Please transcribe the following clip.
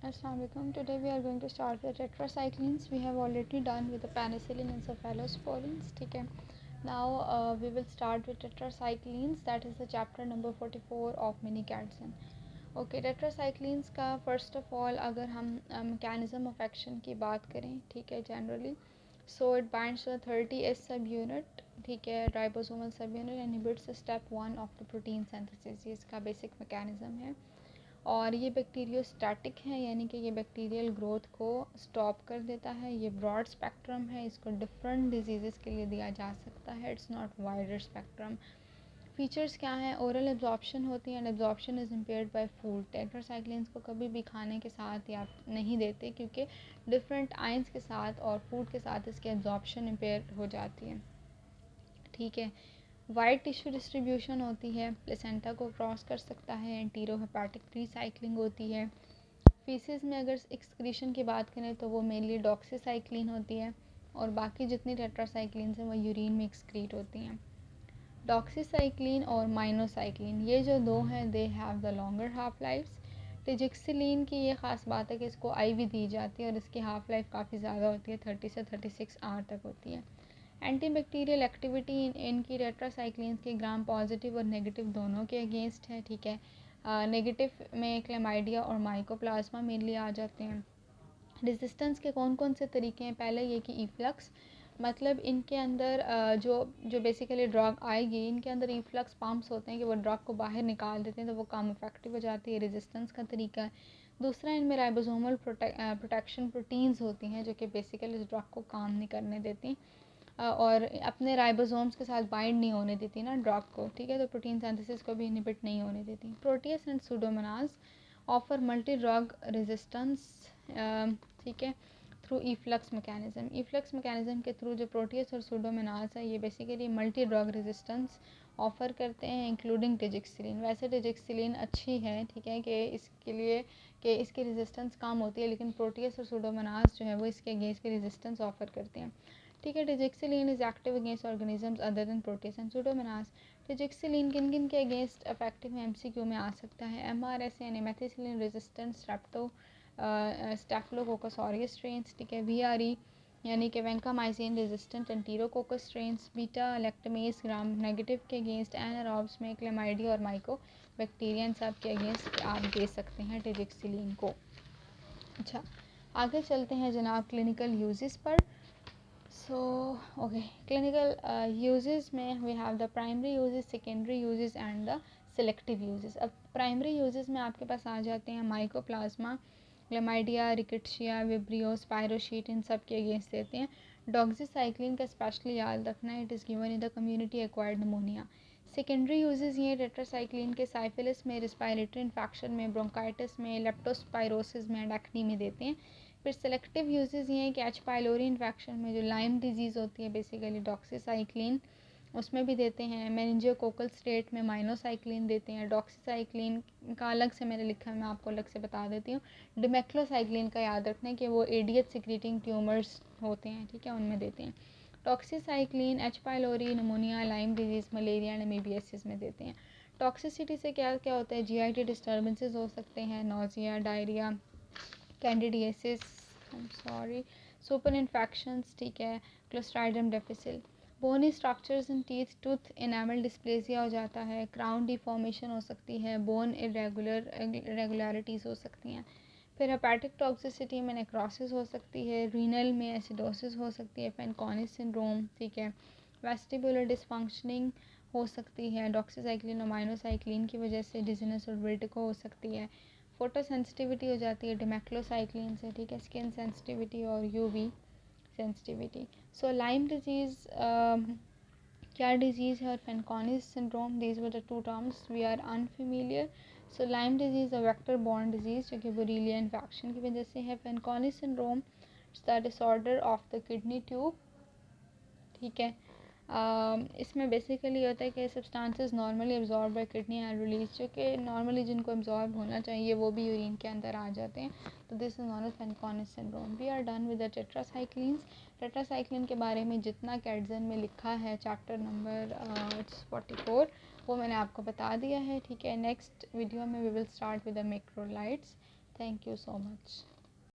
Assalamualaikum. Today we are going to start with tetracyclines. We have already done with the penicillin and cephalosporins. ठीक है. Now we will start with tetracyclines. That is the chapter number 44 of minicatsin. Okay, tetracyclines का first of all अगर हम mechanism of action की बात करें, ठीक है, generally, so it binds to the 30S subunit, ठीक है, ribosomal subunit and inhibits the step 1 of the protein synthesis. ये इसका basic mechanism है. और ये बैक्टीरियोस्टैटिक है, यानी कि ये बैक्टीरियल ग्रोथ को स्टॉप कर देता है. ये ब्रॉड स्पेक्ट्रम है, इसको डिफरेंट डिजीज़ के लिए दिया जा सकता है. It's not wider spectrum. Features क्या हैं? ओरल एब्जॉर्प्शन होती है and absorption is impaired by food. Tetracyclines को कभी भी खाने के साथ या नहीं देते, क्योंकि डिफरेंट आयंस के साथ और फूड के साथ इसकी एब्जॉर्प्शन इम्पेयर हो जाती है. ठीक है. वाइड टिश्यू डिस्ट्रीब्यूशन होती है, प्लेसेंटा को क्रॉस कर सकता है, एंटीरोहेपेटिक रीसाइक्लिंग होती है. फीसिस में अगर एक्सक्रीशन की बात करें तो वो मेनली डॉक्सीसाइक्लिन होती है और बाकी जितनी टेट्रासाइक्लिन्स हैं वो यूरिन में एक्सक्रीट होती हैं. डॉक्सीसाइक्लिन और माइनोसाइक्लिन, ये जो दो हैं, they have the longer half lifes. Tigecycline की ये ख़ास बात है कि इसको आईवी दी जाती है और इसकी हाफ लाइफ काफ़ी ज़्यादा होती है, 30 से 36 आवर तक होती है. एंटीबैक्टीरियल एक्टिविटी इनकी टेट्रासाइक्लिन्स के ग्राम पॉजिटिव और नेगेटिव दोनों के अगेंस्ट है. ठीक है. नेगेटिव में क्लेमाइडिया और माइकोप्लाज्मा मेनली आ जाते हैं. रेजिस्टेंस के कौन कौन से तरीके हैं? पहले ये कि ईफ्लक्स, मतलब इनके अंदर जो बेसिकली ड्रग आएगी, इनके अंदर ईफ्लक्स पम्प्स होते हैं कि वो ड्रग को बाहर निकाल देते हैं, तो वो कम इफेक्टिव हो जाती है. रेजिस्टेंस का तरीका है. दूसरा, इनमें राइबोसोमल प्रोटेक्शन प्रोटीन्स होती हैं जो कि बेसिकली इस ड्रग को काम नहीं करने देती और अपने राइबोसोम्स के साथ बाइंड नहीं होने देती ना ड्रग को. ठीक है. तो प्रोटीन सिंथेसिस को भी इनहिबिट नहीं होने देती. Proteus and Pseudomonas offer multi drug resistance, ठीक है, थ्रू ईफ्लक्स मैकेनिज्म. ईफ्लक्स मैकेनिज्म के थ्रू जो प्रोटियस और सूडोमोनास है, ये basically multi drug resistance offer करते हैं, इंक्लूडिंग टिजिक्सिलीन. वैसे टिजिक्सिलीन अच्छी है, ठीक है, कि इसके लिए कि इसकी रेजिस्टेंस कम होती है, लेकिन प्रोटियस और सूडोमोनास जो है वो इसके अगेंस्ट की रेजिस्टेंस ऑफ़र करते हैं. ठीक है. Tigecycline is active against organisms other than Proteus and Pseudomonas. Tigecycline किन किन के अगेंस्ट इफेक्टिव एमसीक्यू में आ सकता है? एमआरएस यानी methicillin resistant Staphylococcus aureus strains. ठीक है. वीआरई यानी कि vancomycin resistant enterococcus strains. Beta lactamase gram negative के अगेंस्ट. एनारॉब्स में क्लेमाइडिया और माइको बैक्टीरिया, इन सब के अगेंस्ट आप दे सकते हैं टिजिक्सिलीन को. अच्छा, आगे चलते हैं जनाब क्लिनिकल यूजेस पर. सो ओके, क्लिनिकल यूजेस में we have the primary uses, secondary uses and the selective uses. अब प्राइमरी यूजेस में आपके पास आ जाते हैं mycoplasma, chlamydia, rickettsia, vibrio, spirochete, इन सब के अगेंस्ट देते हैं. डॉक्सीसाइक्लिन का स्पेशली याद रखना है, it is given in the community acquired pneumonia. Secondary uses ये टेट्रासाइक्लिन के साइफिलिस में, रिस्पायरेटरी इन्फेक्शन में, ब्रोंकाइटिस में, लेप्टोस्पायरोसिस में एंड एक्नी में देते हैं. फिर सेलेक्टिव यूजेस ये हैं कि एच पाइलोरी इन्फेक्शन में, जो लाइम डिजीज़ होती है बेसिकली, डॉक्सीसाइक्लिन उसमें भी देते हैं. मेनिंजियोकोकल स्टेट में माइनोसाइक्लिन देते हैं. डॉक्सीसाइक्लिन का अलग से मैंने लिखा है, मैं आपको अलग से बता देती हूँ. डिमेक्लोसाइक्लिन का याद रखना है कि वो एडीएच सिक्रीटिंग ट्यूमर्स होते हैं, ठीक है, उनमें देते हैं. Doxycycline H pylori, pneumonia, Lyme disease, malaria and amoebiasis में देते हैं. टॉक्सिसिटी से क्या क्या होता है? जीआईटी डिस्टर्बेंसेस हो सकते हैं, nausea, diarrhoea, candidiasis, super infections, ठीक है, Clostridium difficile. Bony structures in teeth, tooth enamel dysplasia हो जाता है, क्राउन डिफॉर्मेशन हो सकती है, बोन इरेगुलरिटीज़ हो सकती हैं. फिर हेपेटिक टॉक्सिसिटी में नेक्रोसिस हो सकती है, रीनल में एसिडोसिस हो सकती है, फेनकॉनिस सिंड्रोम, ठीक है, वेस्टिबुलर डिसफंक्शनिंग हो सकती है, डॉक्सीसाइक्लिन और माइनोसाइक्लिन की वजह से डिजीनेस और वर्टिगो हो सकती है. फोटो सेंसिटिविटी हो जाती है डिमेक्लोसाइक्लिन से, ठीक है, स्किन सेंसिटिविटी और UV sensitivity. So Lyme disease क्या डिजीज़ है और Fanconi's syndrome, these were the two terms we are unfamiliar. So Lyme disease vector borne disease जो कि बोरीलिया इन्फेक्शन की वजह से है. Fanconi's syndrome it's the disorder of the kidney tube, ठीक है. इसमें बेसिकली होता है कि substances normally absorb by kidney and release, जो कि नॉर्मली जिनको एब्जॉर्ब होना चाहिए वो भी यूरिन के अंदर आ जाते हैं, तो this is known as Fanconi's syndrome. We are done with the tetracyclines. Tetracycline के बारे में जितना कैटजन में लिखा है चैप्टर नंबर 44, वो मैंने आपको बता दिया है, ठीक है. नेक्स्ट वीडियो में we will start with the macrolides. Thank you so much.